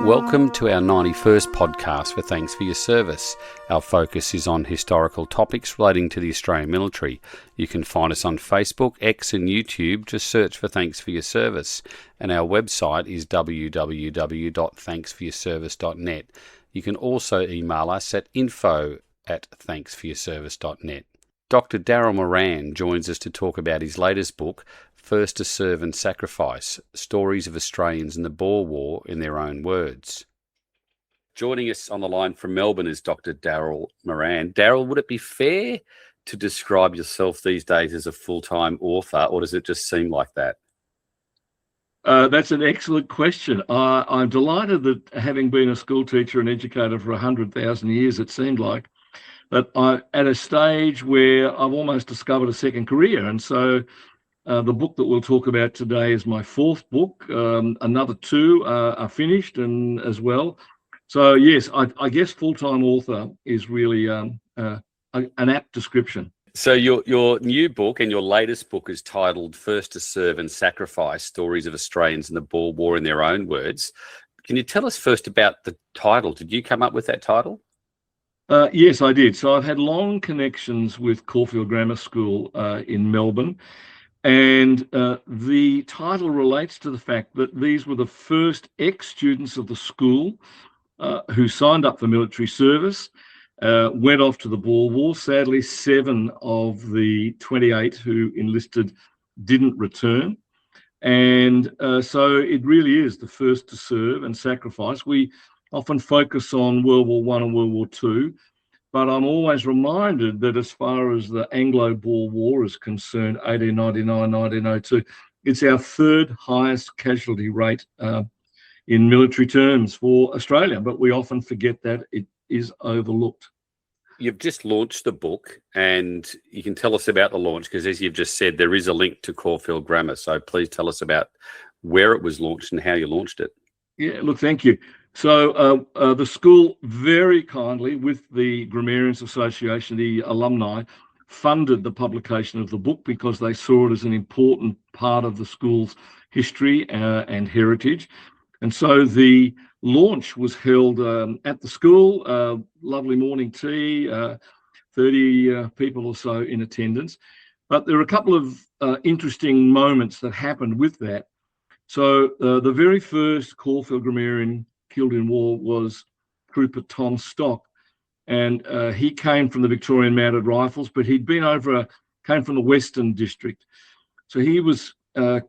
Welcome to our 91st podcast for Thanks for Your Service. Our focus is on historical topics relating to the Australian military. You can find us on Facebook, X and YouTube. Just search for Thanks for Your Service. And our website is www.thanksforyourservice.net. You can also email us at info@thanksforyourservice.net. Dr. Daryl Moran joins us to talk about his latest book, First to Serve and Sacrifice, Stories of Australians in the Boer War in Their Own Words. Joining us on the line from Melbourne is Dr. Daryl Moran. Daryl, would it be fair to describe yourself these days as a full-time author, or does it just seem like that? That's an excellent question. I'm delighted that, having been a school teacher and educator for 100,000 years, it seemed like, that I'm at a stage where I've almost discovered a second career. And so the book that we'll talk about today is my fourth book. Another two are finished and as well. So yes, I guess full-time author is really an apt description. So your new book and your latest book is titled First to Serve and Sacrifice, Stories of Australians in the Boer War in Their Own Words. Can you tell us first about the title? Did you come up with that title? Yes, I did. So I've had long connections with Caulfield Grammar School in Melbourne. And the title relates to the fact that these were the first ex-students of the school who signed up for military service, went off to the Boer War. Sadly, 7 of the 28 who enlisted didn't return. And so it really is the first to serve and sacrifice. We often focus on World War I and World War II, but I'm always reminded that as far as the Anglo-Boer War is concerned, 1899-1902, it's our third highest casualty rate in military terms for Australia, but we often forget that it is overlooked. You've just launched the book, and you can tell us about the launch, because as you've just said, there is a link to Caulfield Grammar. So please tell us about where it was launched and how you launched it. Yeah, look, thank you. So the school very kindly, with the Grammarians Association, the alumni, funded the publication of the book because they saw it as an important part of the school's history and heritage. And so the launch was held at the school, lovely morning tea, 30 people or so in attendance. But there are a couple of interesting moments that happened with that. So the very first Caulfield grammarian killed in war was Trooper Tom Stock, and he came from the Victorian Mounted Rifles, but he'd been came from the Western District. So he was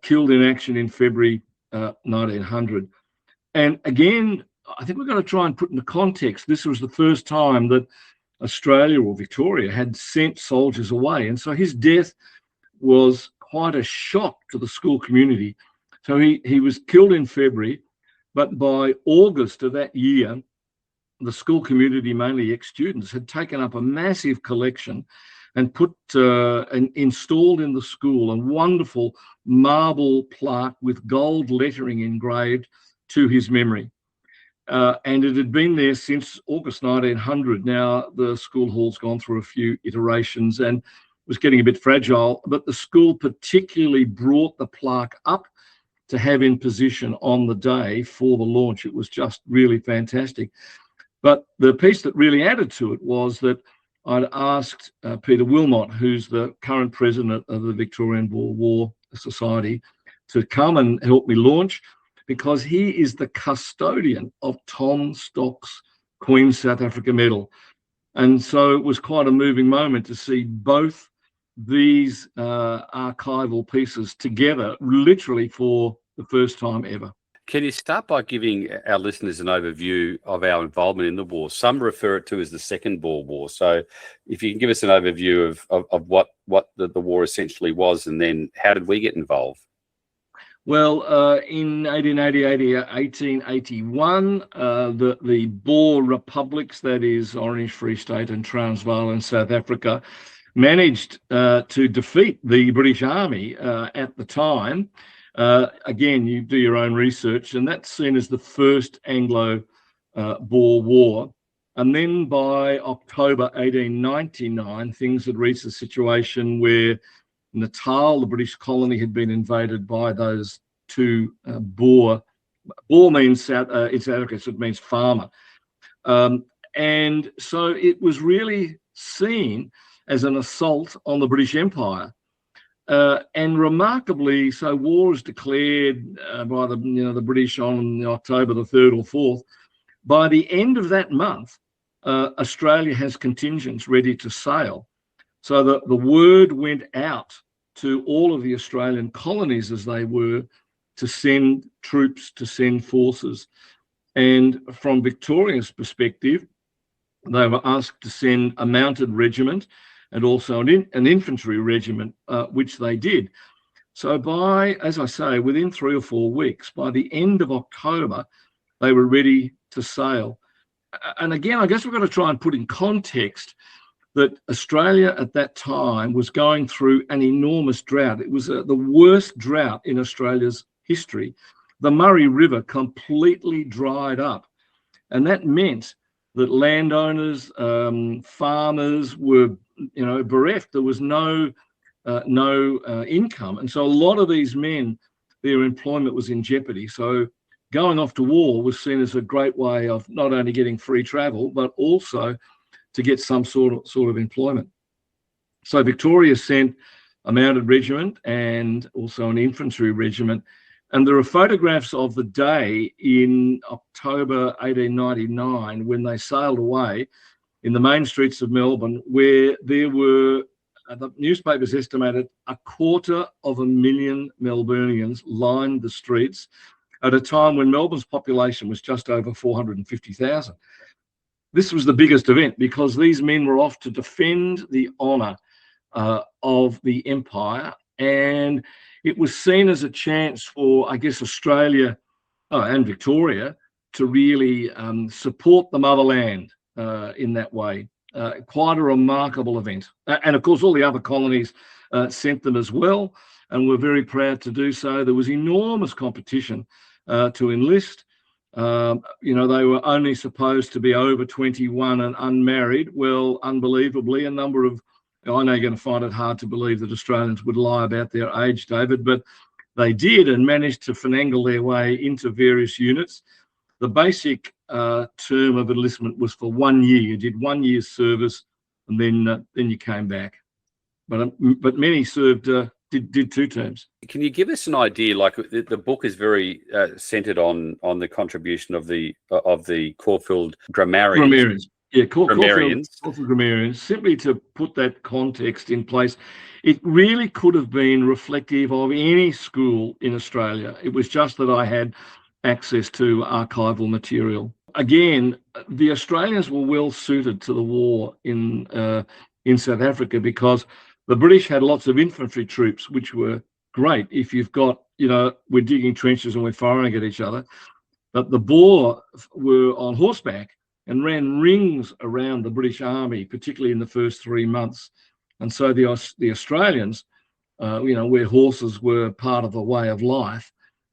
killed in action in February 1900. And again, I think we've got to try and put into context, this was the first time that Australia or Victoria had sent soldiers away. And so his death was quite a shock to the school community. So he was killed in February, but by August of that year, the school community, mainly ex-students, had taken up a massive collection and put and installed in the school a wonderful marble plaque with gold lettering engraved to his memory. And it had been there since August 1900. Now, the school hall's gone through a few iterations and was getting a bit fragile, but the school particularly brought the plaque up to have in position on the day for the launch. It was just really fantastic. But the piece that really added to it was that I'd asked Peter Wilmot, who's the current president of the Victorian Boer War Society, to come and help me launch, because he is the custodian of Tom Stock's Queen's South Africa Medal. And so it was quite a moving moment to see both these archival pieces together, literally for the first time ever. Can you start by giving our listeners an overview of our involvement in the war? Some refer it to as the Second Boer War. So if you can give us an overview of what the war essentially was, and then how did we get involved? Well, in 1881, the Boer republics, that is Orange Free State and Transvaal in South Africa, managed to defeat the British Army at the time. Again, you do your own research, and that's seen as the first Anglo-Boer War. And then by October 1899, things had reached a situation where Natal, the British colony, had been invaded by those two Boer Boer means in South Africa, so it means farmer. And so it was really seen as an assault on the British Empire. And remarkably, so war was declared by the British on October the 3rd or 4th. By the end of that month, Australia has contingents ready to sail. So the word went out to all of the Australian colonies, as they were, to send troops, to send forces. And from Victoria's perspective, they were asked to send a mounted regiment and also an infantry regiment, which they did. So as I say, within 3 or 4 weeks, by the end of October, they were ready to sail. And again, I guess we've got to try and put in context that Australia at that time was going through an enormous drought. It was the worst drought in Australia's history. The Murray River completely dried up. And that meant that landowners, farmers were, bereft. There was no income. And so a lot of these men, their employment was in jeopardy. So going off to war was seen as a great way of not only getting free travel, but also to get some sort of employment. So Victoria sent a mounted regiment and also an infantry regiment. And there are photographs of the day in October 1899 when they sailed away in the main streets of Melbourne, where there were, the newspapers estimated, 250,000 Melburnians lined the streets at a time when Melbourne's population was just over 450,000. This was the biggest event because these men were off to defend the honour of the empire, and it was seen as a chance for, I guess, Australia and Victoria to really support the motherland in that way. Quite a remarkable event. And of course, all the other colonies sent them as well, and were very proud to do so. There was enormous competition to enlist. They were only supposed to be over 21 and unmarried. Well, unbelievably, a number of, I know you're going to find it hard to believe that Australians would lie about their age, David, but they did and managed to finagle their way into various units. The basic term of enlistment was for 1 year. You did 1 year's service and then you came back. But many served, did 2 terms. Can you give us an idea? Like the book is very centred on the contribution of the Caulfield grammarians. Yeah, Caulfield grammarians. Simply to put that context in place, it really could have been reflective of any school in Australia. It was just that I had access to archival material. Again, the Australians were well suited to the war in South Africa because the British had lots of infantry troops, which were great if you've got, we're digging trenches and we're firing at each other. But the Boer were on horseback and ran rings around the British Army, particularly in the first 3 months. And so the Australians, where horses were part of the way of life,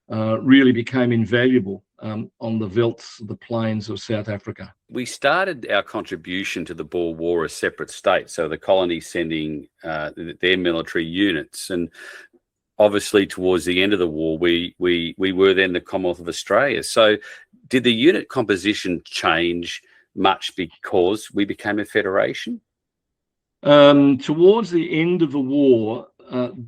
really became invaluable on the velds, the plains of South Africa. We started our contribution to the Boer War as separate states, so the colonies sending their military units. And obviously towards the end of the war, we were then the Commonwealth of Australia. So did the unit composition change much because we became a federation? Towards the end of the war,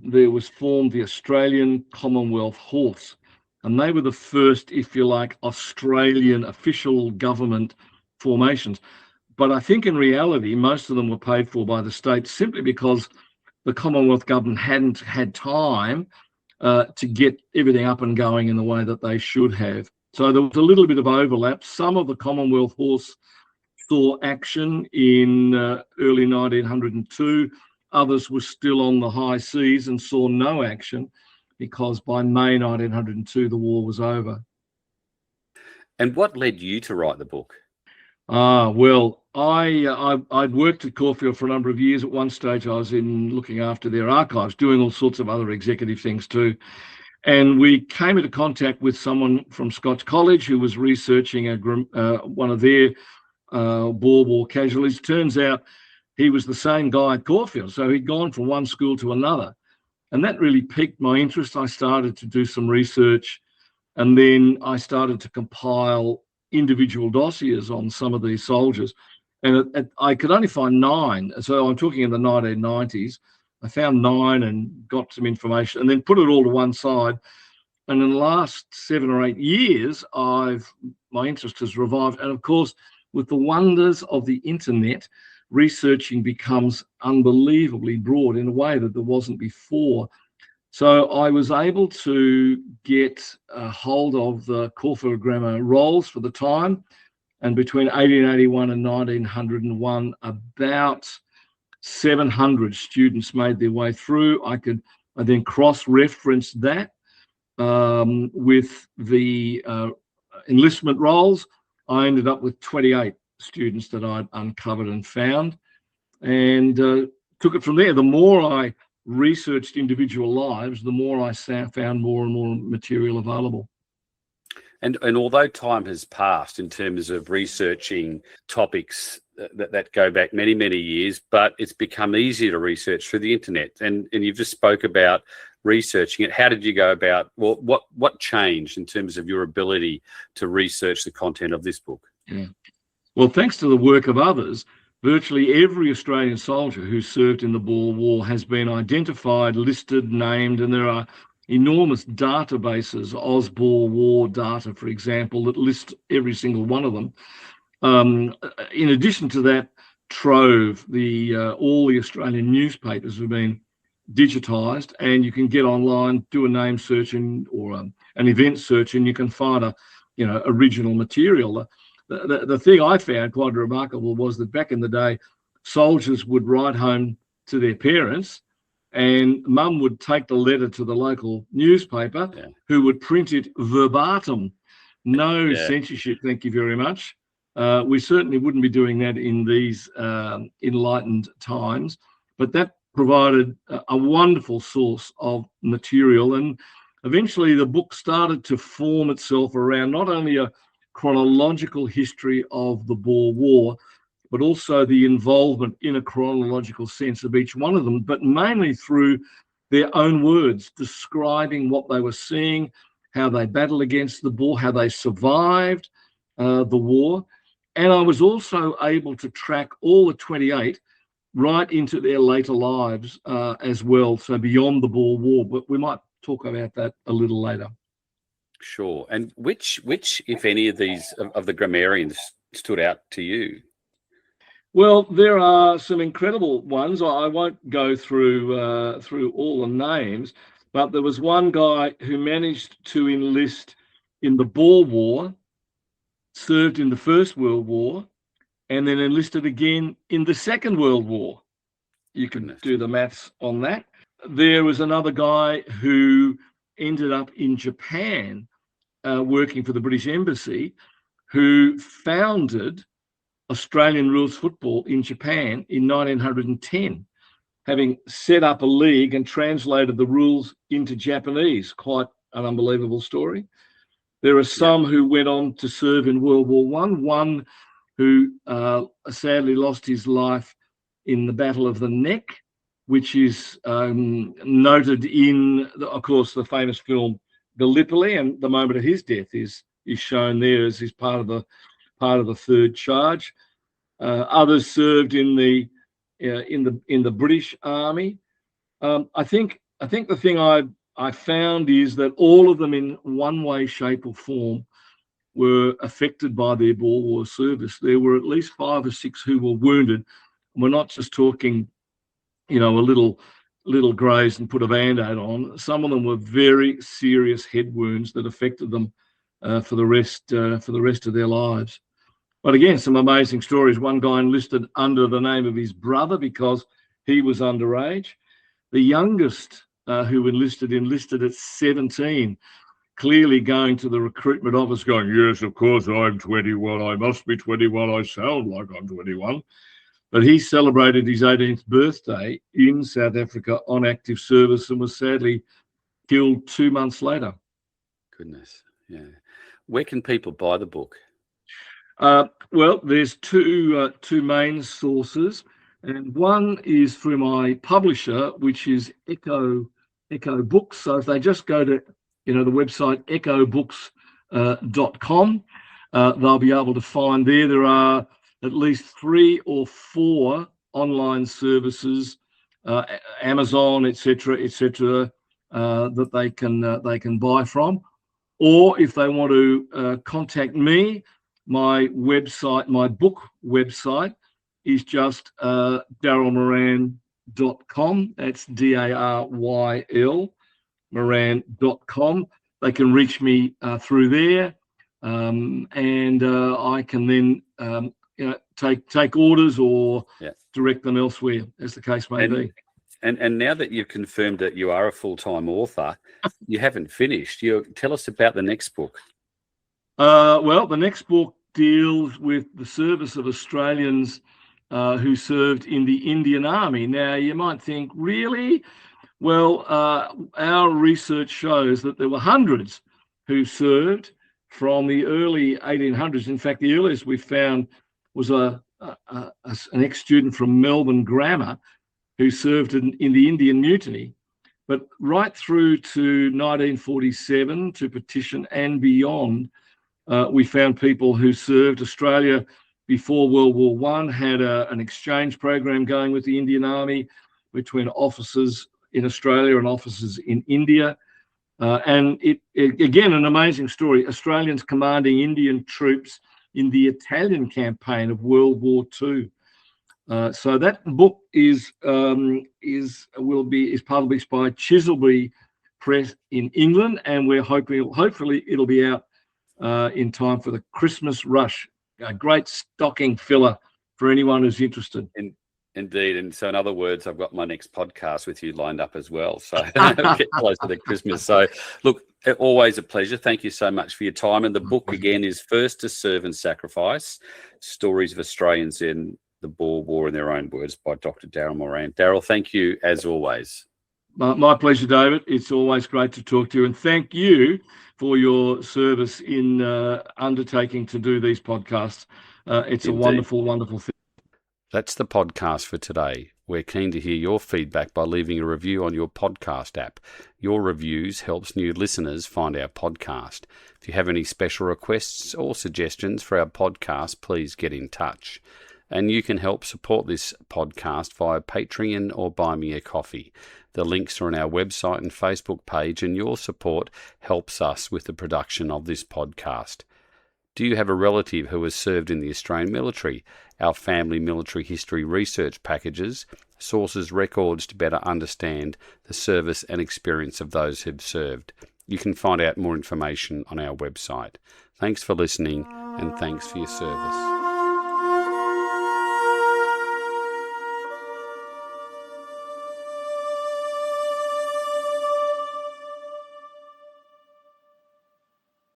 there was formed the Australian Commonwealth Horse, and they were the first, if you like, Australian official government formations. But I think in reality, most of them were paid for by the states simply because the Commonwealth government hadn't had time to get everything up and going in the way that they should have. So there was a little bit of overlap. Some of the Commonwealth Horse saw action in early 1902. Others were still on the high seas and saw no action because by May 1902, the war was over. And what led you to write the book? Well, I'd worked at Caulfield for a number of years. At one stage, I was looking after their archives, doing all sorts of other executive things too. And we came into contact with someone from Scotch College who was researching one of their Boer War casualties. Turns out he was the same guy at Caulfield, so he'd gone from one school to another. And that really piqued my interest. I started to do some research And then I started to compile individual dossiers on some of these soldiers. And I could only find 9. So I'm talking in the 1990s. I found 9 and got some information and then put it all to one side. And in the last 7 or 8 years, my interest has revived. And of course, with the wonders of the internet, researching becomes unbelievably broad in a way that there wasn't before. So I was able to get a hold of the Caulfield Grammar rolls for the time. And between 1881 and 1901, about 700 students made their way through. I then cross-referenced that with the enlistment rolls. I ended up with 28 students that I'd uncovered and found, and took it from there. The more I researched individual lives, the more I found more and more material available. And although time has passed in terms of researching topics that go back many, many years, but it's become easier to research through the internet. And you've just spoke about researching it. How did you go about, well, what changed in terms of your ability to research the content of this book? Yeah. Well, thanks to the work of others, virtually every Australian soldier who served in the Boer War has been identified, listed, named, and there are enormous databases, Boer War data, for example, that list every single one of them. In addition to that, Trove, all the Australian newspapers have been digitised, and you can get online, do a name search or an event search, and you can find original material. The thing I found quite remarkable was that back in the day, soldiers would write home to their parents, and mum would take the letter to the local newspaper, who would print it verbatim. No censorship, thank you very much. We certainly wouldn't be doing that in these enlightened times, but that provided a wonderful source of material. And eventually the book started to form itself around not only a chronological history of the Boer War, but also the involvement in a chronological sense of each one of them, but mainly through their own words, describing what they were seeing, how they battled against the Boer, how they survived the war. And I was also able to track all the 28 right into their later lives as well, so beyond the Boer War, but we might talk about that a little later. Sure. And which, if any, of these of the grammarians stood out to you? Well, there are some incredible ones. I won't go through all the names, but there was one guy who managed to enlist in the Boer War, served in the First World War, and then enlisted again in the Second World War. You can do the maths on that. There was another guy who ended up in Japan working for the British Embassy, who founded Australian rules football in Japan in 1910, having set up a league and translated the rules into Japanese. Quite an unbelievable story. There are some who went on to serve in World War one who sadly lost his life in the Battle of the Neck, which is noted in, of course, the famous film Gallipoli, and the moment of his death is shown there as his part of the third charge. Others served in the British Army. I think the thing I found is that all of them, in one way, shape, or form, were affected by their Boer War service. There were at least 5 or 6 who were wounded. We're not just talking, a little grazed and put a band-aid on. Some of them were very serious head wounds that affected them for the rest of their lives. But again, some amazing stories. One guy enlisted under the name of his brother because he was underage. The youngest who enlisted at 17, clearly going to the recruitment office going, yes, of course, I'm 21. I must be 21. I sound like I'm 21. But he celebrated his 18th birthday in South Africa on active service and was sadly killed 2 months later. Goodness, yeah. Where can people buy the book? Well, there's two main sources, and one is through my publisher, which is Echo Books. So if they just go to the website echobooks.com. They'll be able to find there are at least 3 or 4 online services, Amazon, etc., that they can buy from. Or if they want to contact me, my book website is just darylmoran.com. That's DARYL, Moran.com. They can reach me through there, and I can then take orders or direct them elsewhere, as the case may be. And now that you've confirmed that you are a full-time author, you haven't finished. Tell us about the next book. Well, the next book deals with the service of Australians who served in the Indian Army. Now, you might think, really? Well, our research shows that there were hundreds who served from the early 1800s. In fact, the earliest we found was an ex-student from Melbourne Grammar who served in the Indian Mutiny. But right through to 1947, to petition and beyond, we found people who served. Australia, before World War I, had an exchange program going with the Indian Army between officers in Australia and officers in India. And it again, an amazing story. Australians commanding Indian troops in the Italian campaign of World War II. So that book is published by Chiselby Press in England, and we're hopefully it'll be out in time for the Christmas rush. A great stocking filler for anyone who's interested. Indeed. And so in other words, I've got my next podcast with you lined up as well. So get closer to Christmas. So look, always a pleasure. Thank you so much for your time. And the book again is First to Serve and Sacrifice, Stories of Australians in the Boer War in Their Own Words, by Dr. Daryl Moran. Daryl, thank you as always. My pleasure, David. It's always great to talk to you. And thank you for your service in undertaking to do these podcasts. It's Indeed. A wonderful, wonderful thing. That's the podcast for today. We're keen to hear your feedback by leaving a review on your podcast app. Your reviews helps new listeners find our podcast. If you have any special requests or suggestions for our podcast, please get in touch. And you can help support this podcast via Patreon or Buy Me a Coffee. The links are on our website and Facebook page, and your support helps us with the production of this podcast. Do you have a relative who has served in the Australian military? Our family military history research packages sources records to better understand the service and experience of those who've served. You can find out more information on our website. Thanks for listening, and thanks for your service.